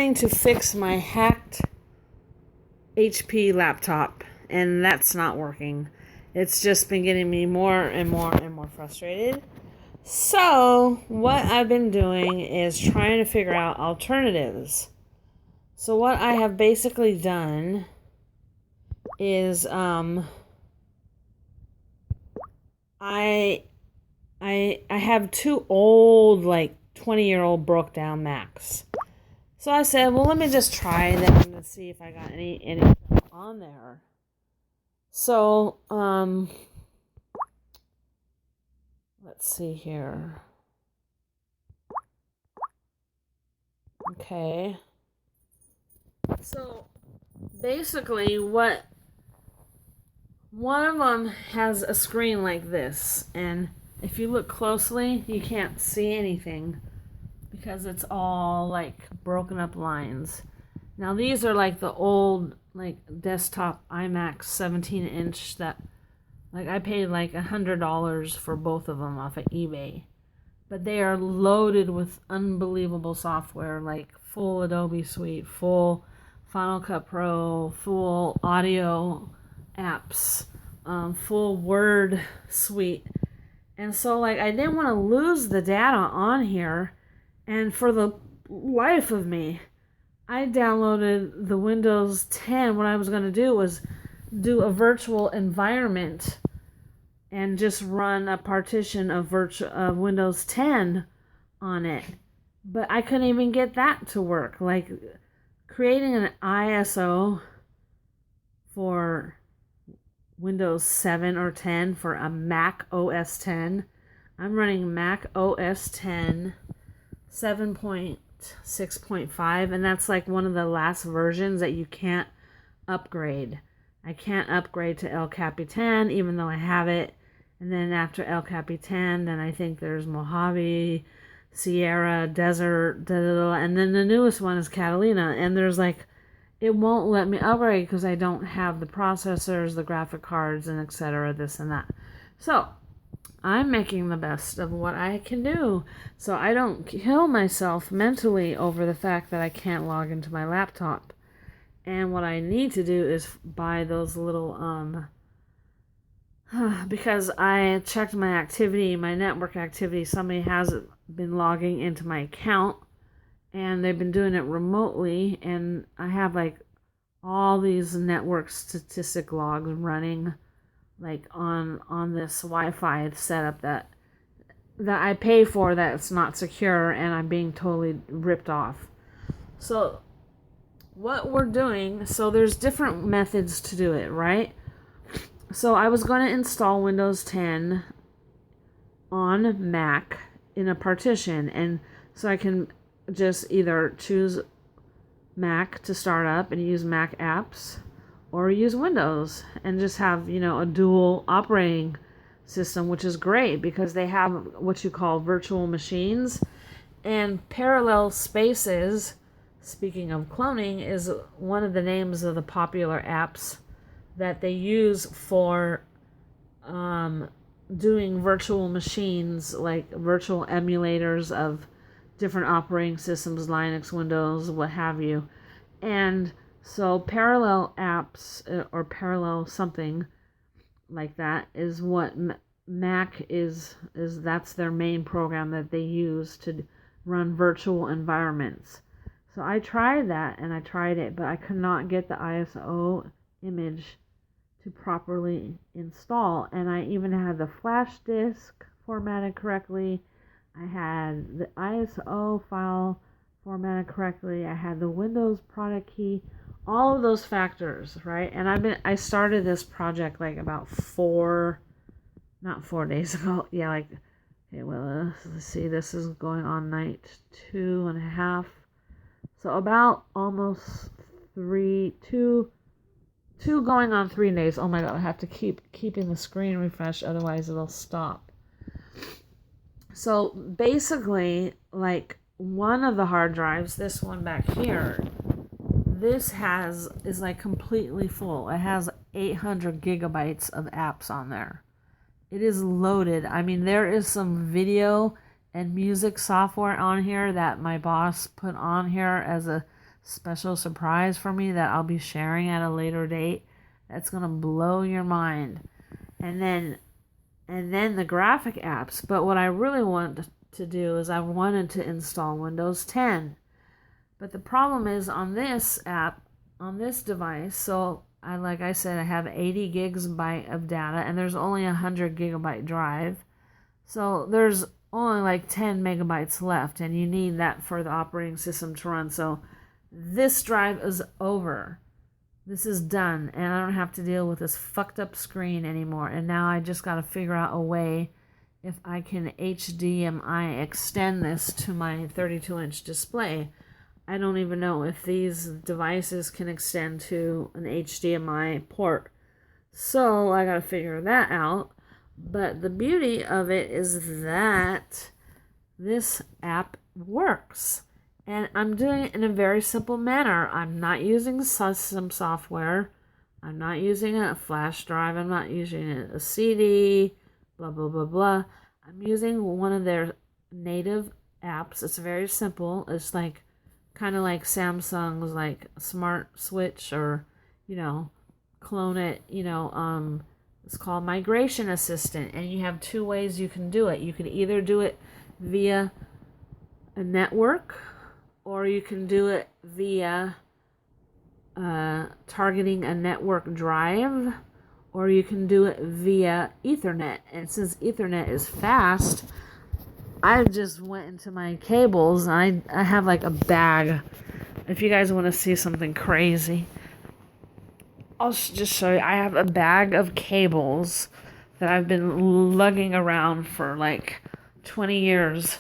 trying to fix my hacked HP laptop, and that's not working. It's just been getting me more and more and more frustrated. So, what I've been doing is trying to figure out alternatives. So, what I have basically done is I have two old, like 20-year-old broke down Macs. So I said, well, let me just try them and see if I got any on there. So let's see here. Okay. So basically, one of them has a screen like this, and if you look closely, you can't see anything because it's all like broken up lines. Now these are like the old like desktop iMac 17-inch that like I paid like $100 for both of them off of eBay. But they are loaded with unbelievable software like full Adobe Suite, full Final Cut Pro, full audio apps, full Word suite. And so like I didn't want to lose the data on here, and for the life of me, I downloaded the Windows 10. What I was going to do was do a virtual environment and just run a partition of Windows 10 on it. But I couldn't even get that to work. Like creating an ISO for Windows 7 or 10 for a Mac OS 10. I'm running Mac OS 10 7.6.5, and that's like one of the last versions that you can't upgrade. I can't upgrade to El Capitan even though I have it. And then after El Capitan, then I think there's Mojave, Sierra, Desert, and then the newest one is Catalina. And there's like, it won't let me upgrade because I don't have the processors, the graphic cards, and etc. This and that. So I'm making the best of what I can do so I don't kill myself mentally over the fact that I can't log into my laptop. And what I need to do is buy those little because I checked my activity, my network activity. Somebody has been logging into my account and they've been doing it remotely, and I have like all these network statistic logs running like on this Wi-Fi setup that I pay for, that's not secure, and I'm being totally ripped off. So what we're doing, so there's different methods to do it, right? So I was going to install Windows 10 on Mac in a partition, and so I can just either choose Mac to start up and use Mac apps, or use Windows and just have, a dual operating system, which is great because they have what you call virtual machines and parallel spaces. Speaking of cloning, is one of the names of the popular apps that they use for doing virtual machines, like virtual emulators of different operating systems, Linux, Windows, what have you. And so parallel apps or parallel something like that is what Mac is that's their main program that they use to run virtual environments. So I tried that and I tried it, but I could not get the ISO image to properly install. And I even had the flash disk formatted correctly. I had the ISO file formatted correctly. I had the Windows product key. All of those factors, right? And I started this project like about not 4 days ago. Yeah, like, okay, well, let's see, this is going on night 2.5. So about almost two going on 3 days. Oh my God, I have to keeping the screen refreshed, otherwise it'll stop. So basically, like one of the hard drives, this one back here, is like completely full. It has 800 gigabytes of apps on there. It is loaded. I mean, there is some video and music software on here that my boss put on here as a special surprise for me that I'll be sharing at a later date. That's gonna blow your mind. And then the graphic apps. But what I really want to do is I wanted to install Windows 10. But the problem is on this app, on this device, so like I said, I have 80 gigabyte of data and there's only a 100 gigabyte drive. So there's only like 10 megabytes left, and you need that for the operating system to run. So this drive is over. This is done, and I don't have to deal with this fucked up screen anymore. And now I just got to figure out a way if I can HDMI extend this to my 32-inch display. I don't even know if these devices can extend to an HDMI port. So I got to figure that out. But the beauty of it is that this app works. And I'm doing it in a very simple manner. I'm not using some software. I'm not using a flash drive. I'm not using a CD, blah, blah, blah, blah. I'm using one of their native apps. It's very simple. It's like kind of like Samsung's like Smart Switch, or, clone it, it's called Migration Assistant, and you have two ways you can do it. You can either do it via a network, or you can do it via targeting a network drive, or you can do it via Ethernet. And since Ethernet is fast, I just went into my cables, and I have like a bag. If you guys want to see something crazy, I'll just show you. I have a bag of cables that I've been lugging around for like 20 years.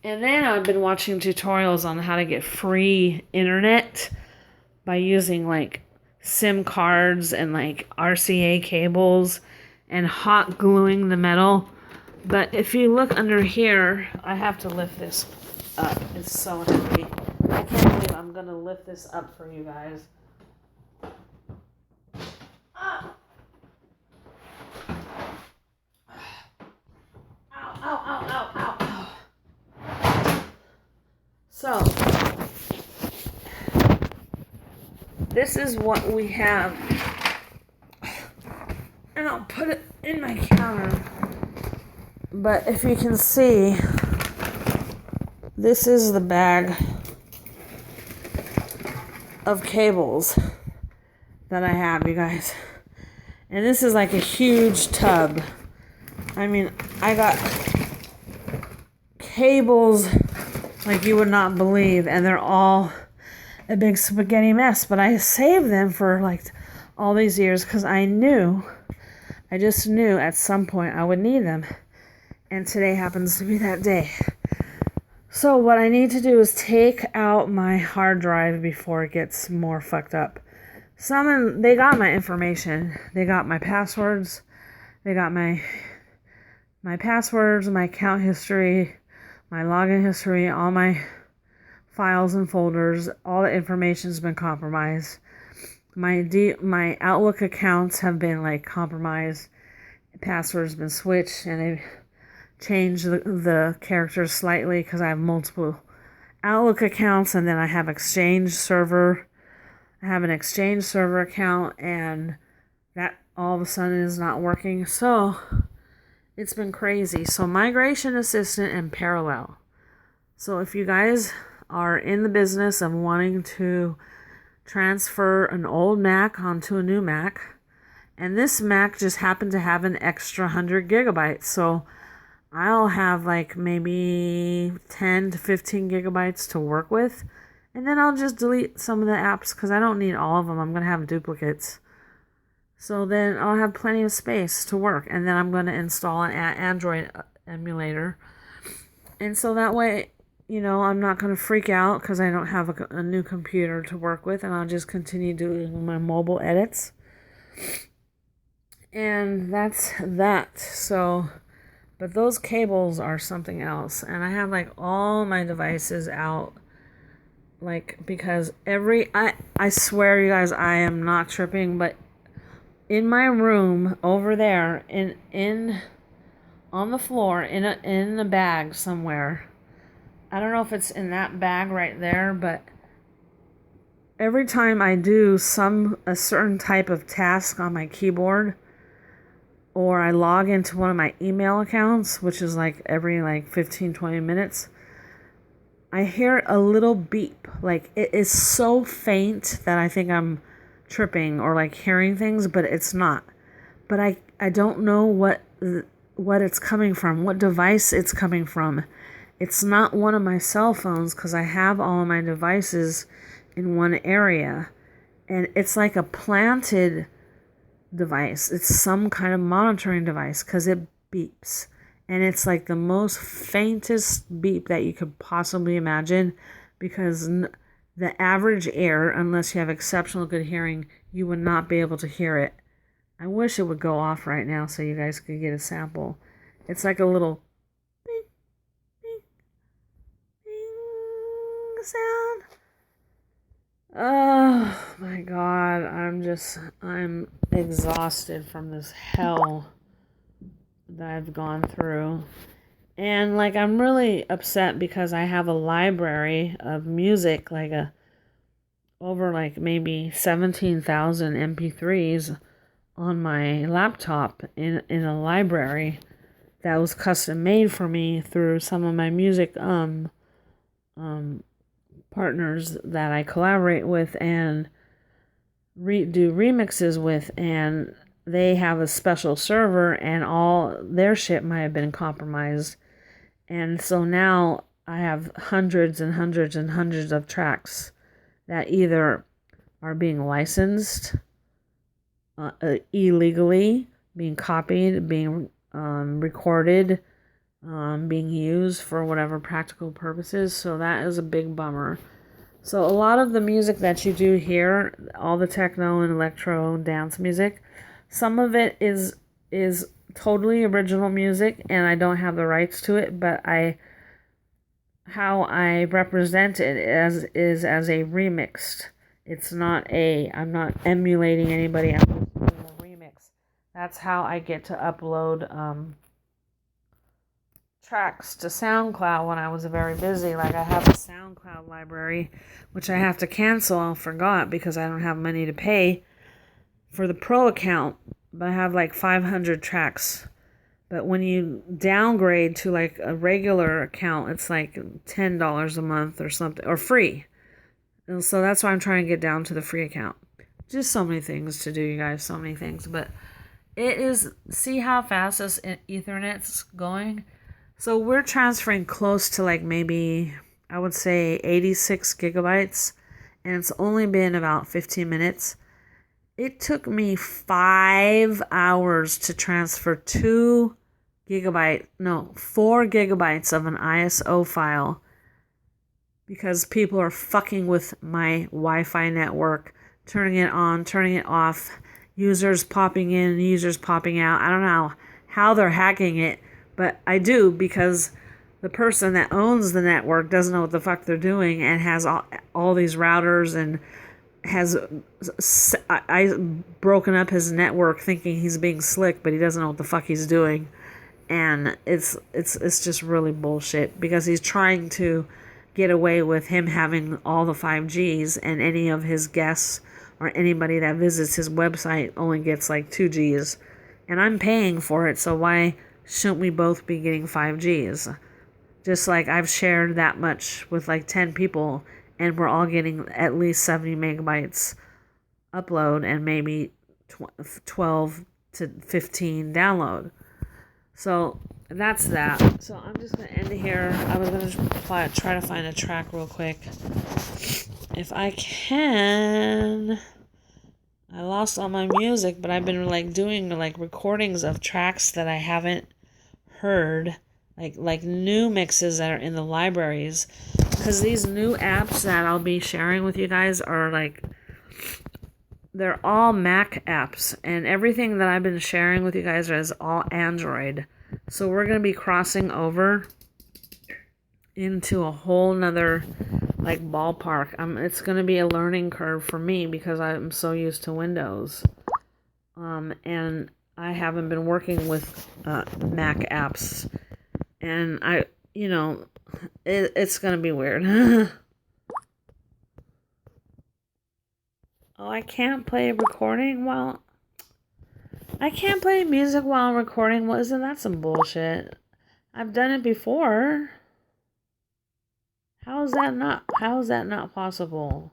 And then I've been watching tutorials on how to get free internet by using like SIM cards and like RCA cables and hot gluing the metal. But if you look under here, I have to lift this up. It's so heavy. I can't believe I'm going to lift this up for you guys. So, this is what we have, and I'll put it in my counter, but if you can see, this is the bag of cables that I have, you guys, and this is like a huge tub. I mean, I got cables like you would not believe, and they're all a big spaghetti mess, but I saved them for like all these years because I just knew at some point I would need them, and today happens to be that day. So what I need to do is take out my hard drive before it gets more fucked up. They got my information, they got my passwords, they got my passwords, my account history, my login history, all my files and folders, all the information's been compromised. My Outlook accounts have been like compromised. Password's been switched, and they've changed the characters slightly because I have multiple Outlook accounts, and then I have Exchange server. I have an Exchange server account, and that all of a sudden is not working. So it's been crazy. So Migration Assistant and Parallel. So if you guys are in the business of wanting to transfer an old Mac onto a new Mac, and this Mac just happened to have an extra 100 gigabytes, so I'll have like maybe 10 to 15 gigabytes to work with, and then I'll just delete some of the apps because I don't need all of them. I'm going to have duplicates. So then I'll have plenty of space to work, and then I'm going to install an Android emulator. And so that way, I'm not going to freak out because I don't have a new computer to work with, and I'll just continue doing my mobile edits. And that's that. So, but those cables are something else. And I have like all my devices out, like, because I swear, you guys, I am not tripping, but in my room over there, on the floor, in a bag somewhere, I don't know if it's in that bag right there, but every time I do a certain type of task on my keyboard, or I log into one of my email accounts, which is like every like 15-20 minutes, I hear a little beep. Like it is so faint that I think I'm tripping or like hearing things, but it's not. But I don't know what it's coming from, what device it's coming from. It's not one of my cell phones because I have all of my devices in one area. And it's like a planted device. It's some kind of monitoring device because it beeps. And it's like the most faintest beep that you could possibly imagine because the average ear, unless you have exceptional good hearing, you would not be able to hear it. I wish it would go off right now so you guys could get a sample. It's like a little bing, bing, bing sound. Oh my God, I'm exhausted from this hell that I've gone through. And like, I'm really upset because I have a library of music, like over like maybe 17,000 MP3s on my laptop in a library that was custom made for me through some of my music partners that I collaborate with and do remixes with, and they have a special server and all their shit might have been compromised. And so now I have hundreds and hundreds and hundreds of tracks that either are being licensed illegally, being copied, being recorded, being used for whatever practical purposes. So that is a big bummer. So a lot of the music that you do here, all the techno and electro dance music, some of it is totally original music and I don't have the rights to it, but how I represent it is as a remixed. It's not I'm not emulating anybody, I'm just doing a remix. That's how I get to upload tracks to SoundCloud when I was very busy. Like I have a SoundCloud library, which I have to cancel. I forgot because I don't have money to pay for the pro account, but I have like 500 tracks. But when you downgrade to like a regular account, it's like $10 a month or something, or free. And so that's why I'm trying to get down to the free account. Just so many things to do, you guys, so many things. But it is, see how fast this Ethernet's going? So we're transferring close to like maybe, I would say 86 gigabytes. And it's only been about 15 minutes. It took me 5 hours to transfer 4 gigabytes of an ISO file because people are fucking with my Wi-Fi network, turning it on, turning it off, users popping in, users popping out. I don't know how they're hacking it, but I do because the person that owns the network doesn't know what the fuck they're doing and has all these routers and has broken up his network thinking he's being slick, but he doesn't know what the fuck he's doing. And it's just really bullshit because he's trying to get away with him having all the 5Gs and any of his guests or anybody that visits his website only gets like 2Gs. And I'm paying for it, so why shouldn't we both be getting 5Gs? Just like I've shared that much with like 10 people and we're all getting at least 70 megabytes upload and maybe 12 to 15 download. So that's that. So I'm just going to end it here. I was going to try to find a track real quick. If I can. I lost all my music, but I've been like doing like recordings of tracks that I haven't heard. Like new mixes that are in the libraries. Because these new apps that I'll be sharing with you guys are like, they're all Mac apps. And everything that I've been sharing with you guys is all Android. So we're going to be crossing over into a whole nother like ballpark. It's going to be a learning curve for me because I'm so used to Windows. And I haven't been working with Mac apps. And it's going to be weird. Oh, I can't play recording while... I can't play music while I'm recording. Well, isn't that some bullshit? I've done it before. How is that not possible?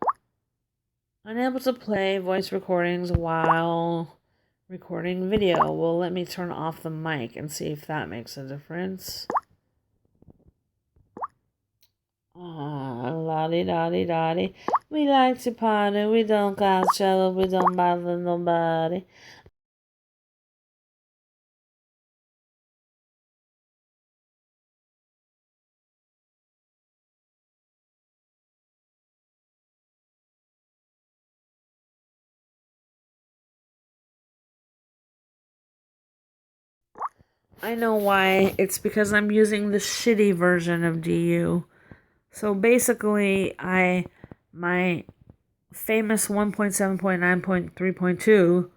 Unable to play voice recordings while recording video. Well, let me turn off the mic and see if that makes a difference. La-di-da-di-da-di. We like to party, we don't cause trouble, we don't bother nobody. I know why. It's because I'm using the shitty version of DU. So basically, my famous 1.7.9.3.2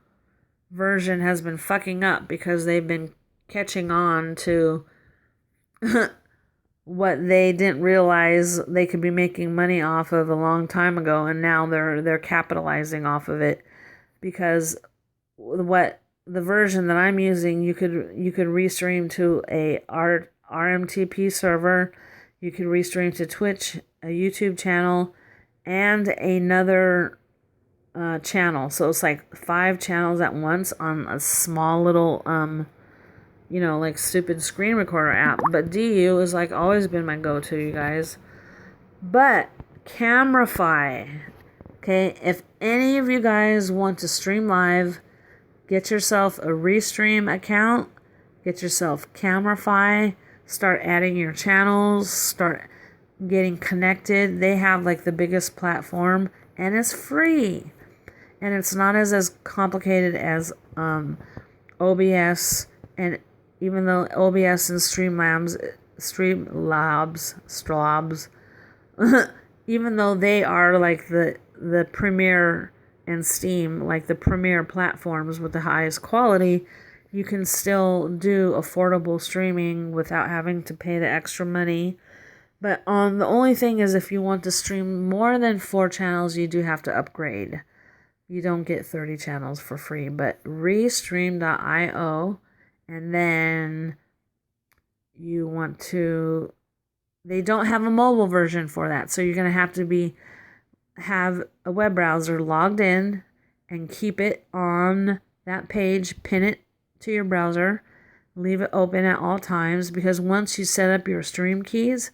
version has been fucking up because they've been catching on to what they didn't realize they could be making money off of a long time ago, and now they're capitalizing off of it because what the version that I'm using, you could restream to a RMTP server, you could restream to Twitch, a YouTube channel, and another channel. So it's like 5 channels at once on a small little like stupid screen recorder app. But DU has like always been my go-to, you guys. But Camerify, okay, if any of you guys want to stream live, get yourself a Restream account, get yourself Camerify, start adding your channels, start getting connected. They have like the biggest platform and it's free. And it's not as complicated as OBS, and even though OBS and Streamlabs, even though they are like the premier, and Steam, like the premier platforms with the highest quality, you can still do affordable streaming without having to pay the extra money. But the only thing is, if you want to stream more than 4 channels, you do have to upgrade. You don't get 30 channels for free. But Restream.io, and then you want to... They don't have a mobile version for that, so you're going to have a web browser logged in and keep it on that page, pin it to your browser, leave it open at all times, because once you set up your stream keys,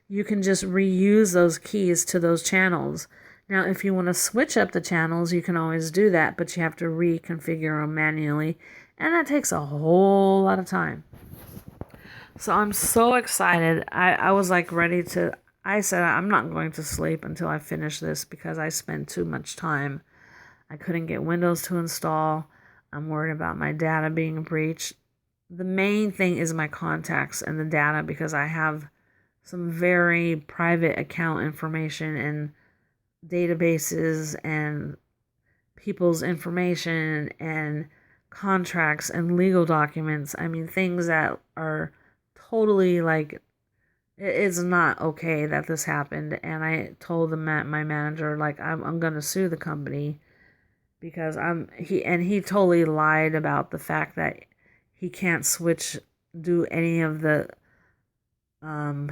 you can just reuse those keys to those channels. Now, if you want to switch up the channels, you can always do that, but you have to reconfigure them manually, and that takes a whole lot of time. So I'm so excited. I was like ready to... I said I'm not going to sleep until I finish this because I spent too much time. I couldn't get Windows to install. I'm worried about my data being breached. The main thing is my contacts and the data, because I have some very private account information and databases and people's information and contracts and legal documents. I mean, things that are totally like... It's not okay that this happened, and I told my manager, like, I'm gonna sue the company because he totally lied about the fact that he can't do any of the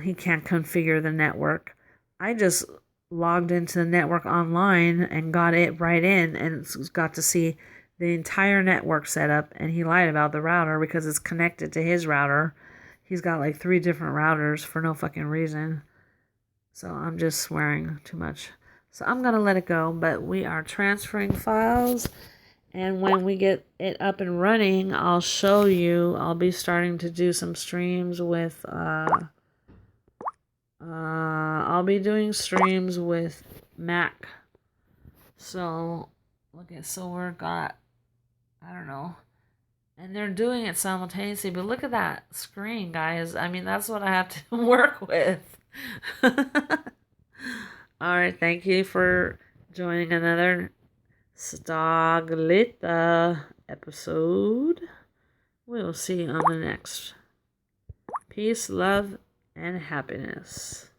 he can't configure the network. I just logged into the network online and got it right in and got to see the entire network setup, and he lied about the router because it's connected to his router. He's got like 3 different routers for no fucking reason. So I'm just swearing too much. So I'm going to let it go. But we are transferring files. And when we get it up and running, I'll show you. I'll be starting to do some streams with... I'll be doing streams with Mac. So, we've got... I don't know. And they're doing it simultaneously, but look at that screen, guys. I mean, that's what I have to work with. Alright, thank you for joining another Staglita episode. We'll see you on the next. Peace, love, and happiness.